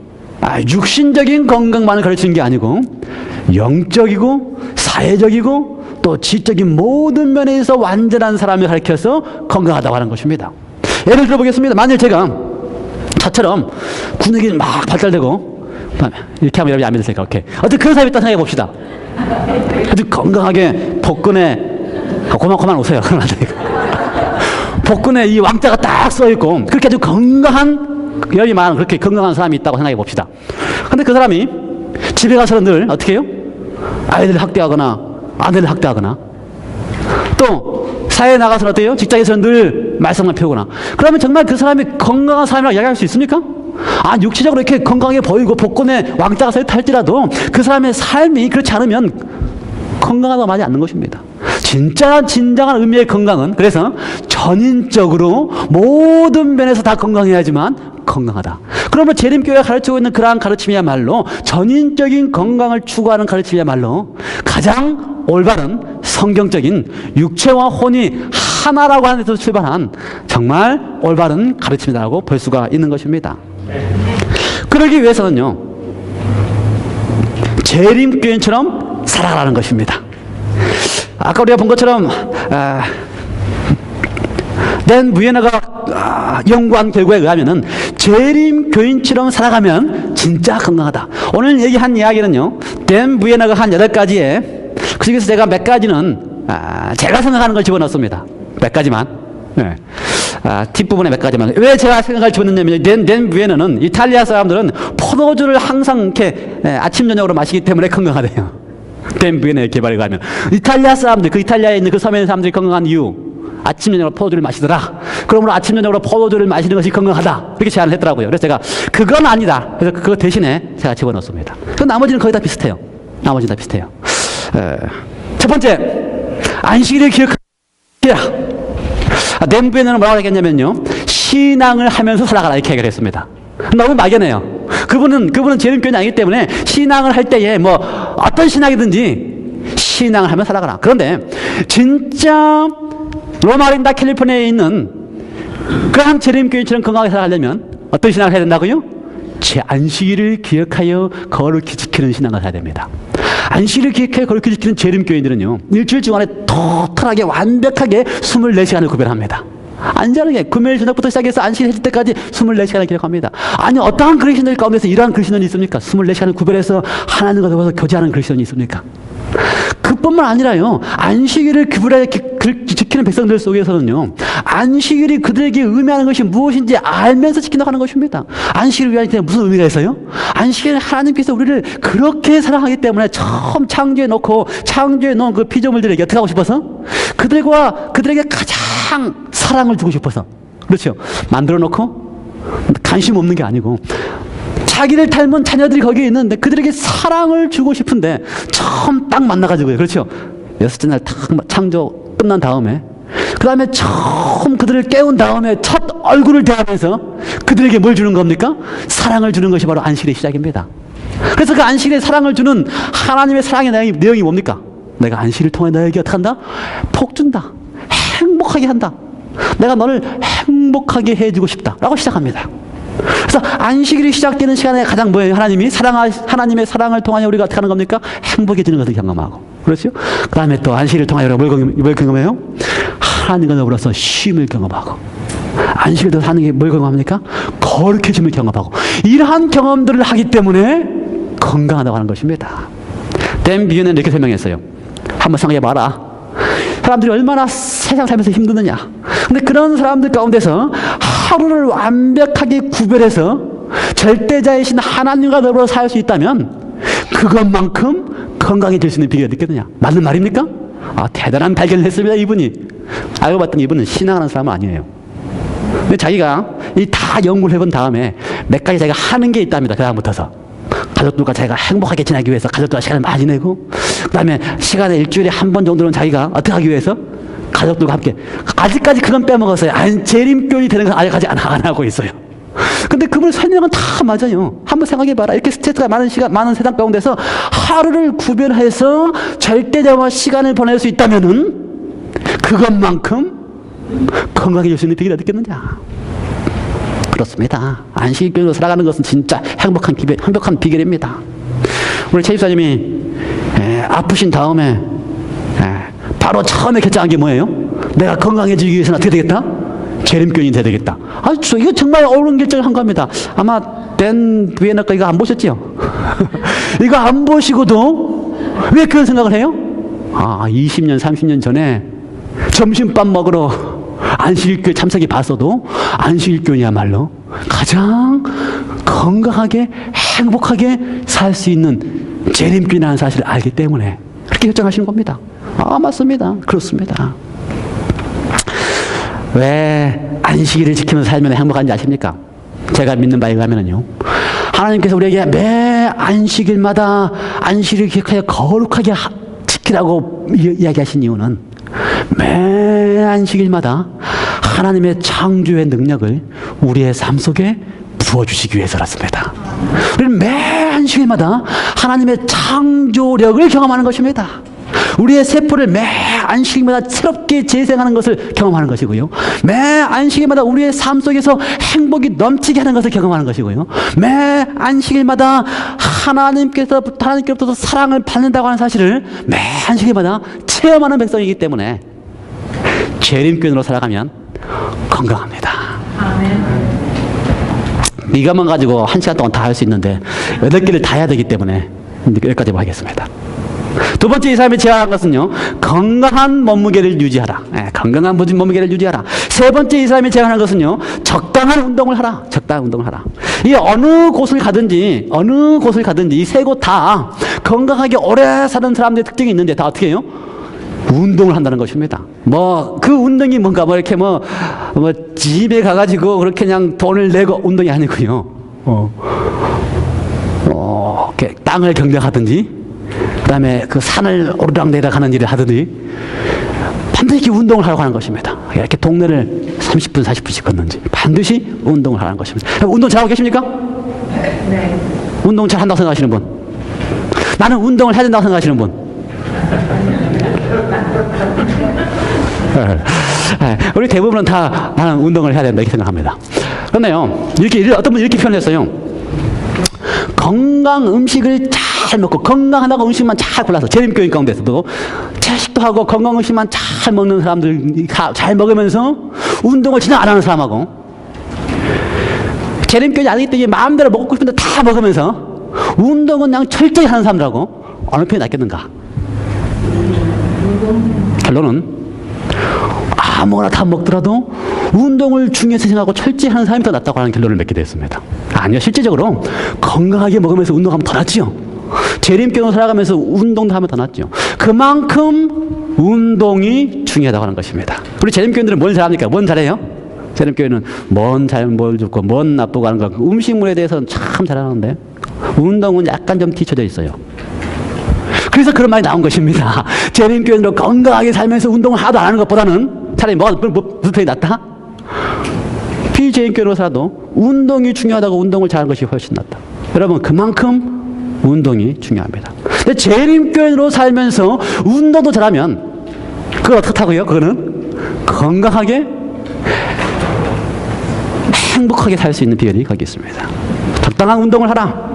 육신적인 건강만을 가르치는 게 아니고 영적이고 사회적이고 또 지적인 모든 면에 있어 완전한 사람을 가르쳐서 건강하다고 하는 것입니다. 예를 들어보겠습니다. 만일 제가 저처럼 근육이 막 발달되고 이렇게 하면 여러분이 안 믿으세요. 오케이. 어떤 그런 사람이 있다 생각해 봅시다. 아주 건강하게 복근에 고만고만 오세요. 복근에 이 왕자가 딱 써있고 그렇게 아주 건강한, 열이 많은 그렇게 건강한 사람이 있다고 생각해 봅시다. 근데 그 사람이 집에 가서는 늘 어떻게 해요? 아이들을 학대하거나 아내를 학대하거나 또 사회에 나가서는 어때요? 직장에서는 늘 말썽만 피우거나, 그러면 정말 그 사람이 건강한 사람이라고 이야기할 수 있습니까? 육체적으로 이렇게 건강해 보이고 복권에 왕자가 서 있다 할지라도 그 사람의 삶이 그렇지 않으면 건강하다고 말하지 않는 것입니다. 진정한 의미의 건강은 그래서 전인적으로 모든 면에서 다 건강해야지만 건강하다. 그러면 재림교회가 가르치고 있는 그러한 가르침이야말로 전인적인 건강을 추구하는 가르침이야말로 가장 올바른 성경적인 육체와 혼이 하나라고 하는 데서 출발한 정말 올바른 가르침이라고 볼 수가 있는 것입니다. 그러기 위해서는요, 재림교인처럼 살아가라는 것입니다. 아까 우리가 본 것처럼 댄 부에너가 연구한 결과에 의하면은 재림교인처럼 살아가면 진짜 건강하다. 오늘 얘기한 이야기는요, 댄 부에너가 한 8가지에 그 중에서 제가 몇 가지는 제가 생각하는 걸 집어넣습니다. 몇 가지만. 네. 뒷부분에 몇 가지만. 왜 제가 생각을 집어넣냐면, 댄 부에너는 이탈리아 사람들은 포도주를 항상 이렇게 아침 저녁으로 마시기 때문에 건강하대요. 댄 부에너의 개발에 의하면 이탈리아 사람들, 그 이탈리아에 있는 그 섬에 있는 사람들이 건강한 이유, 아침 저녁으로 포도주를 마시더라. 그러므로 아침 저녁으로 포도주를 마시는 것이 건강하다. 이렇게 제안을 했더라고요. 그래서 제가 그건 아니다. 그래서 그거 대신에 제가 집어넣습니다. 그 나머지는 거의 다 비슷해요. 나머지는 다 비슷해요. 첫 번째, 안식일을 기억하라. 댄 부에너는 뭐라고 얘기했냐면요, 신앙을 하면서 살아가라 이렇게 얘기를 했습니다. 너무 막연해요. 그분은 재림교인이 아니기 때문에 신앙을 할 때에 뭐 어떤 신앙이든지 신앙을 하며 살아가라. 그런데 진짜 로마린다 캘리포니아에 있는 그런 재림교인처럼 건강하게 살아가려면 어떤 신앙을 해야 된다고요? 제 안식일을 기억하여 거룩히 지키는 신앙을 해야 됩니다. 안식일을 기억하여 거룩히 지키는 재림교인들은요, 일주일 중간에 토탈하게 완벽하게 24시간을 구별합니다. 안전하게 금요일 저녁부터 시작해서 안식일 해질 때까지 24시간을 기록합니다. 아니, 어떠한 그리스도인 가운데서 이러한 그리스도인이 있습니까? 24시간을 구별해서 하나님과 더불어서 교제하는 그리스도인이 있습니까? 그뿐만 아니라요, 안식일을 지키는 백성들 속에서는요, 안식일이 그들에게 의미하는 것이 무엇인지 알면서 지킨다고 하는 것입니다. 안식일을 위한 게 무슨 의미가 있어요? 안식일은 하나님께서 우리를 그렇게 사랑하기 때문에 처음 창조해 놓은 그 피조물들에게 어떻게 하고 싶어서? 그들에게 가장 사랑을 주고 싶어서. 그렇죠. 만들어 놓고 관심 없는 게 아니고 자기를 닮은 자녀들이 거기에 있는데 그들에게 사랑을 주고 싶은데 처음 딱 만나가지고요. 그렇죠. 6째 날 창조 끝난 다음에 그 다음에 처음 그들을 깨운 다음에 첫 얼굴을 대하면서 그들에게 뭘 주는 겁니까? 사랑을 주는 것이 바로 안식일의 시작입니다. 그래서 그 안식일에 사랑을 주는 하나님의 사랑의 내용이 뭡니까? 내가 안식일을 통해 너에게 어떻게 한다? 복 준다. 행복하게 한다. 내가 너를 행복하게 해주고 싶다 라고 시작합니다. 그래서 안식일이 시작되는 시간에 가장 뭐예요? 하나님의 사랑을 통하여 우리가 어떻게 하는 겁니까? 행복해지는 것을 경험하고. 그렇죠? 그 다음에 또 안식일을 통하여 뭘 경험해요? 하나님과 더불어서 쉼을 경험하고. 안식일도 하는 게 뭘 경험합니까? 거룩해짐을 경험하고. 이러한 경험들을 하기 때문에 건강하다고 하는 것입니다. 댄 비유는 이렇게 설명했어요. 한번 생각해봐라. 사람들이 얼마나 세상 살면서 힘드느냐. 근데 그런 사람들 가운데서 하루를 완벽하게 구별해서 절대자이신 하나님과 더불어 살 수 있다면 그것만큼 건강해질 수 있는 비결이 있겠느냐. 맞는 말입니까? 대단한 발견을 했습니다, 이분이. 알고 봤더니 이분은 신앙하는 사람은 아니에요. 근데 자기가 이 다 연구를 해본 다음에 몇 가지 자기가 하는 게 있답니다. 그 다음부터서. 가족들과 자기가 행복하게 지내기 위해서 가족들과 시간을 많이 내고, 그 다음에 시간에 일주일에 한 번 정도는 자기가 어떻게 하기 위해서 가족들과 함께. 아직까지 그건 빼먹었어요. 재림교인이 되는 건 아직까지 안 하고 있어요. 근데 그분 설명은 다 맞아요. 한번 생각해봐라. 이렇게 스트레스가 많은 세상 가운데서 하루를 구별해서 절대자와 시간을 보낼 수 있다면은 그것만큼 건강해질 수 있는 비결이 어디 있겠느냐. 그렇습니다. 안식일교회로 살아가는 것은 진짜 행복한 비결입니다. 우리 최 집사님이 아프신 다음에 바로 처음에 결정한 게 뭐예요? 내가 건강해지기 위해서는 어떻게 되겠다? 재림교인이 돼야 되겠다. 이거 정말 옳은 결정을 한 겁니다. 아마 댄 부에너 거 이거 안 보셨죠? 이거 안 보시고도 왜 그런 생각을 해요? 20년, 30년 전에 점심밥 먹으러 안식일교회 참석해 봤어도 안식일교회야말로 가장 건강하게 행복하게 살 수 있는 재림교회라는 사실을 알기 때문에 그렇게 결정하시는 겁니다. 맞습니다. 그렇습니다. 왜 안식일을 지키면서 살면 행복한지 아십니까? 제가 믿는 바에 의하면요, 하나님께서 우리에게 매 안식일마다 안식일을 기억하여 거룩하게 지키라고 이야기하신 이유는 매 안식일마다 하나님의 창조의 능력을 우리의 삶 속에 부어주시기 위해서였습니다. 우리는 매 안식일마다 하나님의 창조력을 경험하는 것입니다. 우리의 세포를 매 안식일마다 새롭게 재생하는 것을 경험하는 것이고요. 매 안식일마다 우리의 삶 속에서 행복이 넘치게 하는 것을 경험하는 것이고요. 매 안식일마다 하나님께로부터 사랑을 받는다고 하는 사실을 매 안식일마다 체험하는 백성이기 때문에 재림교인으로 살아가면 건강합니다. 이것만 가지고 1시간 동안 다 할 수 있는데 8개를 다 해야 되기 때문에 여기까지 하겠습니다. 두 번째 이 사람이 제안한 것은요, 건강한 몸무게를 유지하라. 건강한 몸무게를 유지하라. 세 번째 이 사람이 제안한 것은요, 적당한 운동을 하라. 적당한 운동을 하라. 이 어느 곳을 가든지 이 세 곳 다 건강하게 오래 사는 사람들의 특징이 있는데 다 어떻게 해요? 운동을 한다는 것입니다. 그 운동이 뭔가 이렇게 집에 가가지고 그렇게 그냥 돈을 내고 운동이 아니고요. 이렇게 땅을 경작하든지, 그 다음에 그 산을 오르락내리락 하는 일을 하든지, 반드시 운동을 하라고 하는 것입니다. 이렇게 동네를 30분, 40분씩 걷는지, 반드시 운동을 하라는 것입니다. 운동 잘하고 계십니까? 네. 운동 잘 한다고 생각하시는 분? 나는 운동을 해야 된다고 생각하시는 분? 우리 대부분은 다 나는 운동을 해야 된다 이렇게 생각합니다. 그런데요, 어떤 분이 이렇게 표현했어요. 건강 음식을 잘 먹고, 건강하다고 음식만 잘 골라서, 재림교인 가운데서도 채식도 하고 건강 음식만 잘 먹는 사람들, 잘 먹으면서 운동을 전혀 안 하는 사람하고, 재림교인이 아니기 때문에 마음대로 먹고 싶은데 다 먹으면서 운동은 그냥 철저히 하는 사람들하고 어느 편이 낫겠는가? 결론은 아무거나 다 먹더라도 운동을 중요시 생각하고 철저히 하는 사람이 더 낫다고 하는 결론을 맺게 됐습니다. 아니요, 실제적으로 건강하게 먹으면서 운동하면 더 낫지요. 재림교로 살아가면서 운동도 하면 더 낫죠. 그만큼 운동이 중요하다고 하는 것입니다. 우리 재림교인들은 뭘 잘합니까? 뭔 잘해요? 재림교인은 뭘 좋고 뭔 나쁘고 하는 거, 음식물에 대해서는 참 잘하는데 운동은 약간 좀 뒤쳐져 있어요. 그래서 그런 말이 나온 것입니다. 재림교인으로 건강하게 살면서 운동을 하나도 안 하는 것보다는 차라리 무슨 편이 낫다? 비재림교인으로 살아도 운동이 중요하다고 운동을 잘하는 것이 훨씬 낫다. 여러분, 그만큼 운동이 중요합니다. 근데 재림교인으로 살면서 운동도 잘하면 그걸 어떻다고요? 그거는 건강하게 행복하게 살 수 있는 비결이 거기 있습니다. 적당한 운동을 하라.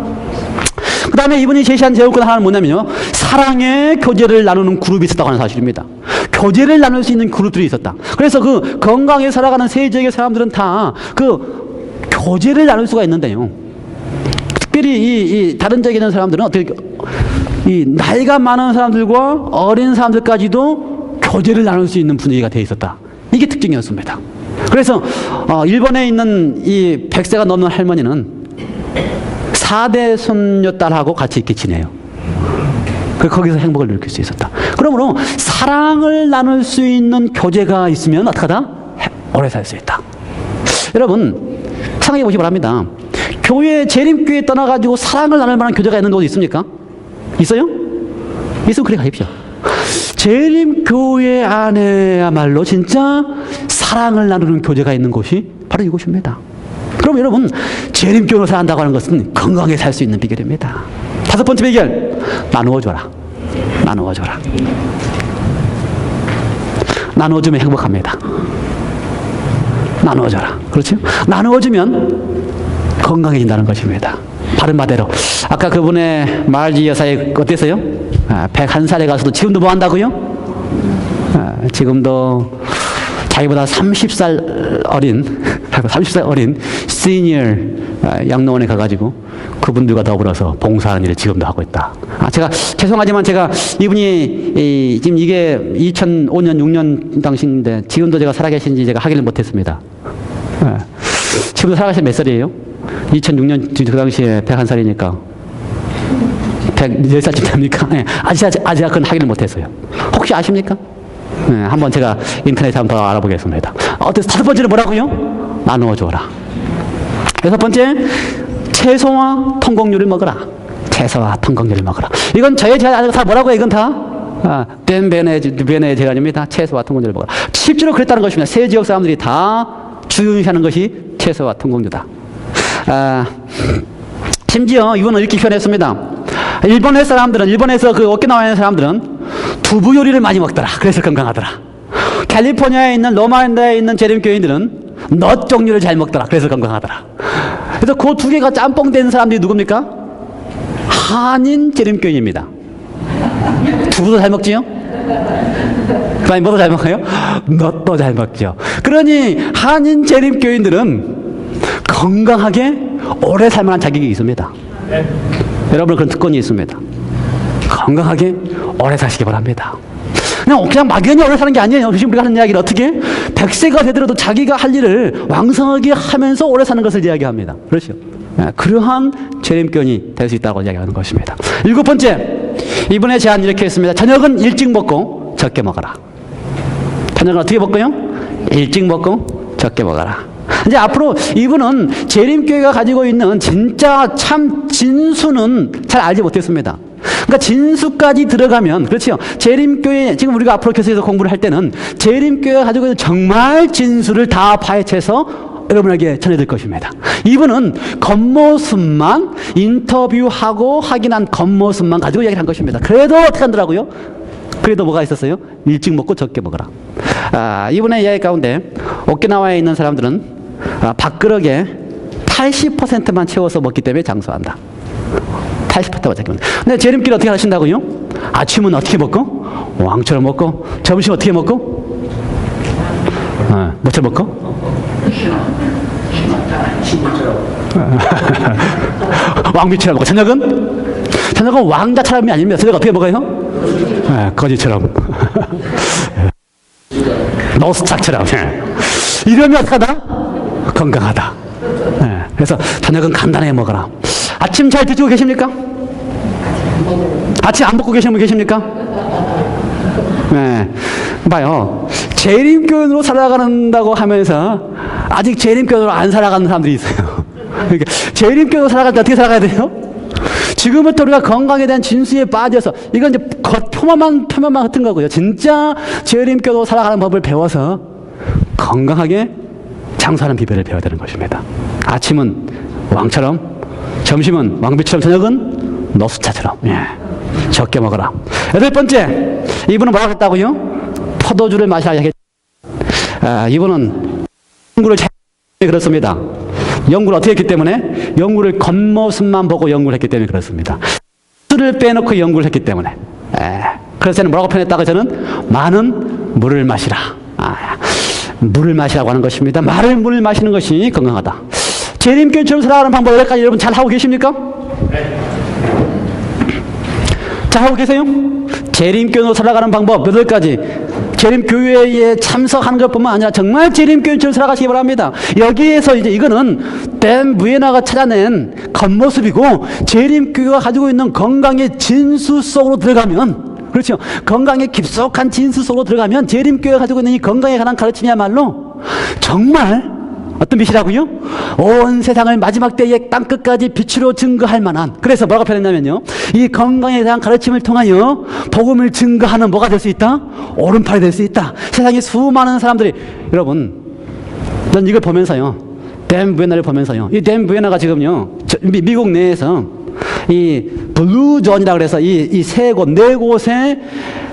그 다음에 이분이 제시한 제목권 하나는 뭐냐면요, 사랑의 교제를 나누는 그룹이 있었다고 하는 사실입니다. 교제를 나눌 수 있는 그룹들이 있었다. 그래서 그 건강하게 살아가는 세 지역의 사람들은 다 그 교제를 나눌 수가 있는데요, 특별히 이 다른 지역에 있는 사람들은 어떻게 이 나이가 많은 사람들과 어린 사람들까지도 교제를 나눌 수 있는 분위기가 되어 있었다. 이게 특징이었습니다. 그래서 일본에 있는 이 100세가 넘는 할머니는 4대 손녀딸하고 같이 이렇게 지내요. 거기서 행복을 느낄 수 있었다. 그러므로 사랑을 나눌 수 있는 교제가 있으면 어떡하다? 오래 살 수 있다. 여러분, 생각해 보시기 바랍니다. 재림교회에 떠나가지고 사랑을 나눌 만한 교제가 있는 곳이 있습니까? 있어요? 있으면 그래 가십시오. 재림교회 안에야말로 진짜 사랑을 나누는 교제가 있는 곳이 바로 이곳입니다. 그럼 여러분, 재림교회로 살아간다고 하는 것은 건강하게 살 수 있는 비결입니다. 다섯 번째 비결, 나누어줘라. 나누어줘라. 나누어주면 행복합니다. 나누어줘라. 그렇죠? 나누어주면 건강해진다는 것입니다. 바른 말대로 아까 그분의 말지 여사의 어땠어요? 101살에 가서도 지금도 뭐 한다고요? 지금도 자기보다 30살 어린 시니어 양로원에 가가지고 그분들과 더불어서 봉사하는 일을 지금도 하고 있다. 제가 죄송하지만 제가 이분이 지금 이게 2005년 6년 당시인데 지금도 제가 살아계신지 제가 확인을 못했습니다. 지금도 살아계신 몇 살이에요? 2006년 그 당시에 101살이니까 110살쯤 됩니까? 아직 그건 확인을 못했어요. 혹시 아십니까? 한번 제가 인터넷에 한번 더 알아보겠습니다. 다섯 번째는 뭐라고요? 나누어줘라. 여섯 번째, 채소와 통곡류를 먹어라. 채소와 통곡류를 먹어라. 이건 저의 제가 아니고 다 뭐라고 해요? 이건 다 벤의 제안입니다. 채소와 통곡류를 먹어라. 실제로 그랬다는 것입니다. 세 지역 사람들이 다 주의하는 것이 채소와 통곡류다. 심지어 이거는 이렇게 표현했습니다. 일본에서 그 오키나와에 있는 사람들은 두부 요리를 많이 먹더라. 그래서 건강하더라. 캘리포니아에 있는 로마인다에 있는 재림교인들은 넛 종류를 잘 먹더라. 그래서 건강하더라. 그래서 그 두 개가 짬뽕된 사람들이 누굽니까? 한인 재림교인입니다. 두부도 잘 먹지요? 그 다음에 뭐도 잘 먹어요? 넛도 잘 먹죠. 그러니 한인 재림교인들은 건강하게 오래 살 만한 자격이 있습니다. 여러분 그런 특권이 있습니다. 건강하게 오래 사시기 바랍니다. 그냥 막연히 오래 사는 게 아니에요. 지금 우리가 하는 이야기를 어떻게 100세가 되더라도 자기가 할 일을 왕성하게 하면서 오래 사는 것을 이야기합니다. 그렇죠? 그러한 재림권이 될 수 있다고 이야기하는 것입니다. 일곱 번째, 이번에 제안 이렇게 했습니다. 저녁은 일찍 먹고 적게 먹어라. 저녁은 어떻게 먹고요? 일찍 먹고 적게 먹어라. 이제 앞으로 이분은 재림교회가 가지고 있는 진짜 참 진수는 잘 알지 못했습니다. 그러니까 진수까지 들어가면, 그렇죠. 재림교회, 지금 우리가 앞으로 교회에서 공부를 할 때는 재림교회가 가지고 있는 정말 진수를 다 파헤쳐서 여러분에게 전해드릴 것입니다. 이분은 겉모습만 인터뷰하고 확인한 겉모습만 가지고 이야기를 한 것입니다. 그래도 어떻게 하더라고요? 그래도 뭐가 있었어요? 일찍 먹고 적게 먹어라. 이분의 이야기 가운데 오키나와에 있는 사람들은 밥그릇에 80%만 채워서 먹기 때문에 장수한다. 80%만 채우면. 근데 재림길 어떻게 하신다고요? 아침은 어떻게 먹고? 왕처럼 먹고. 점심 어떻게 먹고? 뭐처럼 먹고? 왕비처럼 먹고. 저녁은 왕자처럼이 아닙니다. 저녁 어떻게 먹어요? 거지처럼. 노스착처럼. 이러면 어떡하다? 건강하다. 그래서 저녁은 간단하게 먹어라. 아침 잘 드시고 계십니까? 아침 안 먹고 계시는 분 계십니까? 봐요. 재림교인으로 살아간다고 하면서 아직 재림교인으로 안 살아가는 사람들이 있어요. 그러니까 재림교인으로 살아갈 때 어떻게 살아가야 돼요? 지금부터 우리가 건강에 대한 진수에 빠져서, 이건 이제 표면만 흩은 거고요. 진짜 재림교인으로 살아가는 법을 배워서 건강하게 장수하는 비결을 배워야 되는 것입니다. 아침은 왕처럼, 점심은 왕비처럼, 저녁은 노숙자처럼. 적게 먹어라. 여덟 번째, 이분은 뭐라고 했다고요? 포도주를 마시라 하겠죠. 이분은 연구를 잘 그렇습니다. 연구를 어떻게 했기 때문에? 연구를 겉모습만 보고 연구를 했기 때문에 그렇습니다. 술을 빼놓고 연구를 했기 때문에. 그래서 저는 뭐라고 표현했다고? 저는 많은 물을 마시라. 물을 마시라고 하는 것입니다. 물을 마시는 것이 건강하다. 재림교회처럼 살아가는 방법 여기까지 여러분 잘 하고 계십니까? 잘 하고 계세요? 재림교회로 살아가는 방법 8가지. 재림교회에 참석하는 것뿐만 아니라 정말 재림교회처럼 살아가시기 바랍니다. 여기에서 이제 이거는 댄 무에나가 찾아낸 겉모습이고, 재림교회가 가지고 있는 건강의 진수 속으로 들어가면, 그렇죠. 건강의 깊숙한 진수 속으로 들어가면 재림교회가 가지고 있는 이 건강에 관한 가르침이야말로 정말 어떤 빛이라고요? 온 세상을 마지막 때의 땅끝까지 빛으로 증거할 만한. 그래서 뭐라고 표현했냐면요, 이 건강에 대한 가르침을 통하여 복음을 증거하는 뭐가 될 수 있다? 오른팔이 될 수 있다. 세상에 수많은 사람들이, 여러분, 전 이걸 보면서요, 댄 부에나를 보면서요, 이 댄 부에나가 지금요, 미국 내에서 이 블루존이라고 해서 이 세 곳, 네 곳에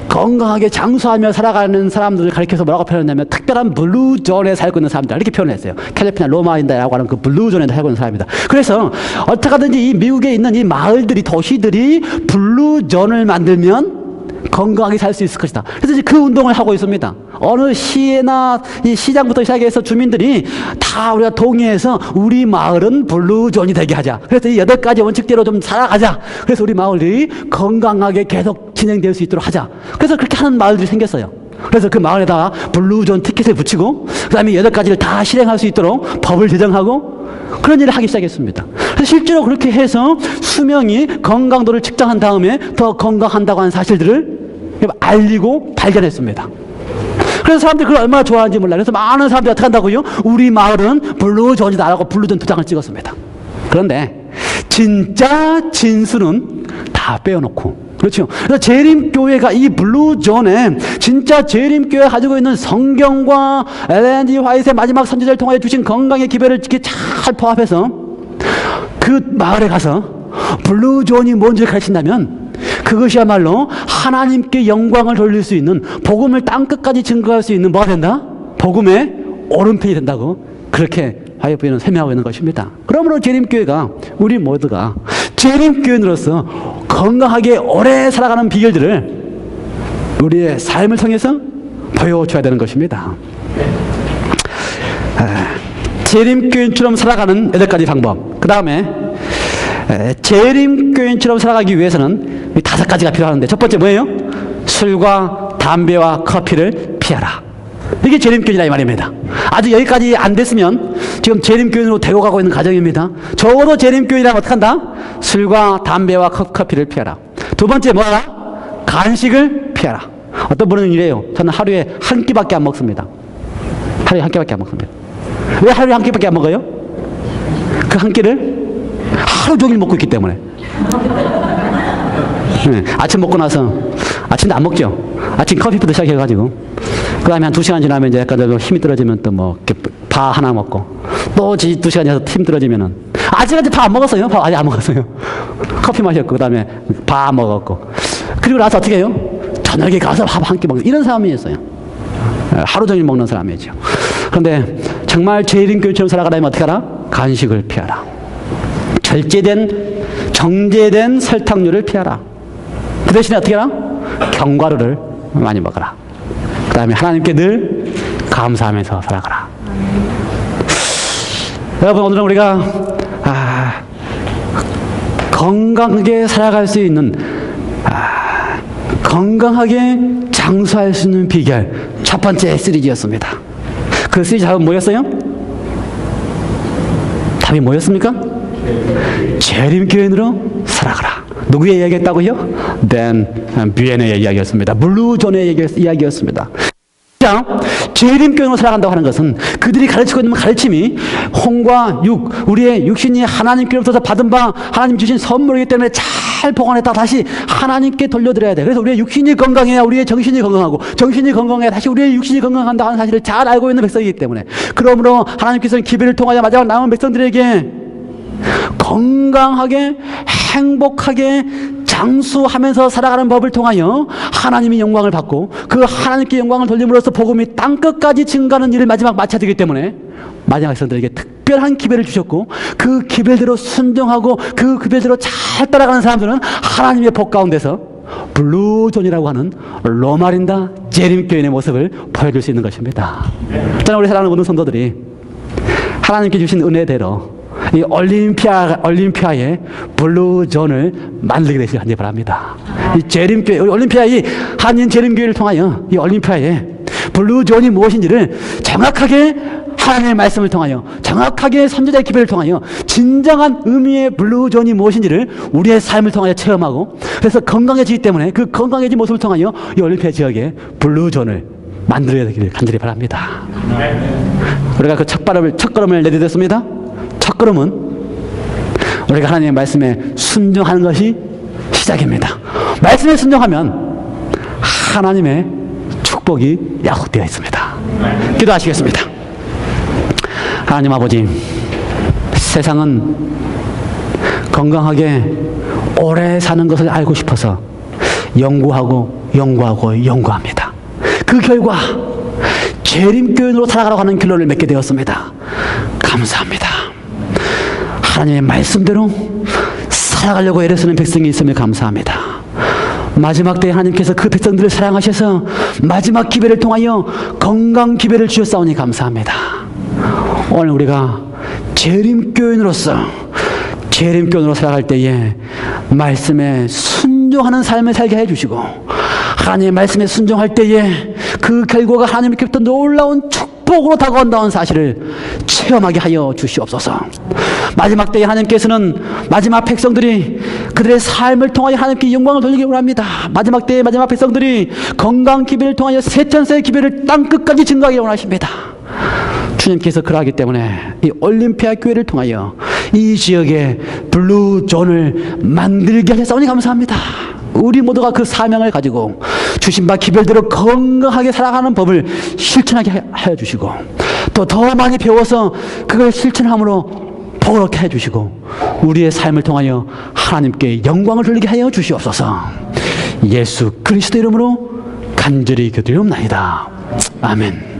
건강하게 장수하며 살아가는 사람들을 가리켜서 뭐라고 표현했냐면 특별한 블루존에 살고 있는 사람들, 이렇게 표현했어요. 캘리포니아 로마인다라고 하는 그 블루존에 살고 있는 사람이다. 그래서 어떻게 하든지 이 미국에 있는 이 마을들이, 도시들이 블루존을 만들면 건강하게 살 수 있을 것이다. 그래서 이제 그 운동을 하고 있습니다. 어느 시나 이 시장부터 시작해서 주민들이 다 우리가 동의해서 우리 마을은 블루존이 되게 하자. 그래서 이 8가지 원칙대로 좀 살아가자. 그래서 우리 마을들이 건강하게 계속 진행될 수 있도록 하자. 그래서 그렇게 하는 마을들이 생겼어요. 그래서 그 마을에다가 블루존 티켓을 붙이고, 그 다음에 8가지를 다 실행할 수 있도록 법을 제정하고, 그런 일을 하기 시작했습니다. 그래서 실제로 그렇게 해서 수명이 건강도를 측정한 다음에 더 건강한다고 하는 사실들을 알리고 발견했습니다. 그래서 사람들이 그걸 얼마나 좋아하는지 몰라요. 그래서 많은 사람들이 어떻게 한다고요? 우리 마을은 블루존이다라고 블루존 도장을 찍었습니다. 그런데 진짜 진수는 다 빼어놓고, 그렇죠. 그래서 재림교회가 이 블루존에 진짜 재림교회가 가지고 있는 성경과 엘렌 G 화이트의 마지막 선지자를 통하여 주신 건강의 기별을 이렇게 잘 포함해서 그 마을에 가서 블루존이 뭔지를 가르친다면 그것이야말로 하나님께 영광을 돌릴 수 있는, 복음을 땅끝까지 증거할 수 있는 뭐가 된다? 복음의 오른편이 된다고 그렇게 화이트는 설명하고 있는 것입니다. 그러므로 재림교회가, 우리 모두가 재림교인으로서 건강하게 오래 살아가는 비결들을 우리의 삶을 통해서 보여줘야 되는 것입니다. 재림교인처럼 살아가는 8가지 방법. 그 다음에 재림교인처럼 살아가기 위해서는 5가지가 필요하는데, 첫 번째 뭐예요? 술과 담배와 커피를 피하라. 이게 재림교인이다 이 말입니다. 아직 여기까지 안 됐으면 지금 재림교인으로 되고 가고 있는 과정입니다. 적어도 재림교인이라면 어떡한다? 술과 담배와 커피를 피하라. 두 번째 뭐야? 간식을 피하라. 어떤 분은 이래요. 저는 하루에 한 끼밖에 안 먹습니다. 하루에 한 끼밖에 안 먹습니다. 왜 하루에 한 끼밖에 안 먹어요? 그 한 끼를 하루 종일 먹고 있기 때문에. 네, 아침 먹고 나서, 아침도 안 먹죠. 아침 커피부터 시작해가지고 그 다음에 한 2시간 지나면 이제 약간 힘이 떨어지면 또 뭐 밥 하나 먹고, 또 2시간 지나서 힘 떨어지면은, 아직까지 밥 안 먹었어요. 밥 아직 안 먹었어요. 커피 마셨고, 그 다음에 밥 먹었고, 그리고 나서 어떻게 해요? 저녁에 가서 밥 한 끼 먹는, 이런 사람이었어요. 하루 종일 먹는 사람이죠. 그런데 정말 재림교회처럼 살아가려면 어떻게 하라? 간식을 피하라. 절제된, 정제된 설탕류를 피하라. 그 대신에 어떻게 하라? 견과류를 많이 먹어라. 그 다음에 하나님께 늘 감사하면서 살아가라. 여러분, 오늘은 우리가 건강하게 살아갈 수 있는, 건강하게 장수할 수 있는 비결, 첫 번째 시리즈였습니다. 그 시리즈 답은 뭐였어요? 답이 뭐였습니까? 재림교인으로 살아가라. 누구의 이야기였다고요? 댄 뷰엔의 이야기였습니다. 블루존의 이야기였습니다. 재림교인으로 살아간다고 하는 것은 그들이 가르치고 있는 가르침이 혼과 육, 우리의 육신이 하나님께로부터 받은 바 하나님 주신 선물이기 때문에 잘 보관했다 다시 하나님께 돌려드려야 돼. 그래서 우리의 육신이 건강해야 우리의 정신이 건강하고, 정신이 건강해야 다시 우리의 육신이 건강한다 하는 사실을 잘 알고 있는 백성이기 때문에, 그러므로 하나님께서는 기별을 통하여 마지막 남은 백성들에게 건강하게 행복하게 장수하면서 살아가는 법을 통하여 하나님이 영광을 받고, 그 하나님께 영광을 돌림으로써 복음이 땅끝까지 증가하는 일을 마지막 마쳐야 되기 때문에 마지막 백성들에게 특별한 기별을 주셨고, 그 기별대로 순종하고 그 기별대로 잘 따라가는 사람들은 하나님의 복 가운데서 블루존이라고 하는 로마린다 재림교인의 모습을 보여줄 수 있는 것입니다. 저는 우리 사랑하는 모든 성도들이 하나님께 주신 은혜대로 이 올림피아의 블루존을 만들게 되시길 간절히 바랍니다. 이 재림교회, 올림피아의 한인 재림교회를 통하여 이 올림피아의 블루존이 무엇인지를 정확하게 하나님의 말씀을 통하여, 정확하게 선지자의 기별을 통하여 진정한 의미의 블루존이 무엇인지를 우리의 삶을 통하여 체험하고, 그래서 건강해지기 때문에 그 건강해진 모습을 통하여 이 올림피아 지역에 블루존을 만들어야 되기를 간절히 바랍니다. 우리가 그 첫걸음을 내디뎠습니다. 첫 걸음은 우리가 하나님의 말씀에 순종하는 것이 시작입니다. 말씀에 순종하면 하나님의 축복이 약속되어 있습니다. 기도하시겠습니다. 하나님 아버지, 세상은 건강하게 오래 사는 것을 알고 싶어서 연구합니다. 그 결과 재림교인으로 살아가라고 하는 결론을 맺게 되었습니다. 감사합니다. 하나님의 말씀대로 살아가려고 애를 쓰는 백성이 있음을 감사합니다. 마지막 때에 하나님께서 그 백성들을 사랑하셔서 마지막 기별을 통하여 건강 기별을 주셨사오니 감사합니다. 오늘 우리가 재림교인으로 살아갈 때에 말씀에 순종하는 삶을 살게 해주시고, 하나님의 말씀에 순종할 때에 그 결과가 하나님께부터 놀라운 축복 축복으로 다가온다는 사실을 체험하게 하여 주시옵소서. 마지막 때에 하나님께서는 마지막 백성들이 그들의 삶을 통하여 하나님께 영광을 돌리기 원합니다. 마지막 때에 마지막 백성들이 건강 기별을 통하여 세천세의 기별을 땅끝까지 증거하기 원하십니다. 주님께서 그러하기 때문에 이 올림피아 교회를 통하여 이 지역에 블루존을 만들게 하셨사오니 감사합니다. 우리 모두가 그 사명을 가지고 주신 바 기별대로 건강하게 살아가는 법을 실천하게 하여 주시고 또 더 많이 배워서 그걸 실천함으로 복을 해 주시고 우리의 삶을 통하여 하나님께 영광을 돌리게 하여 주시옵소서. 예수 그리스도 이름으로 간절히 기도드리옵나이다. 아멘.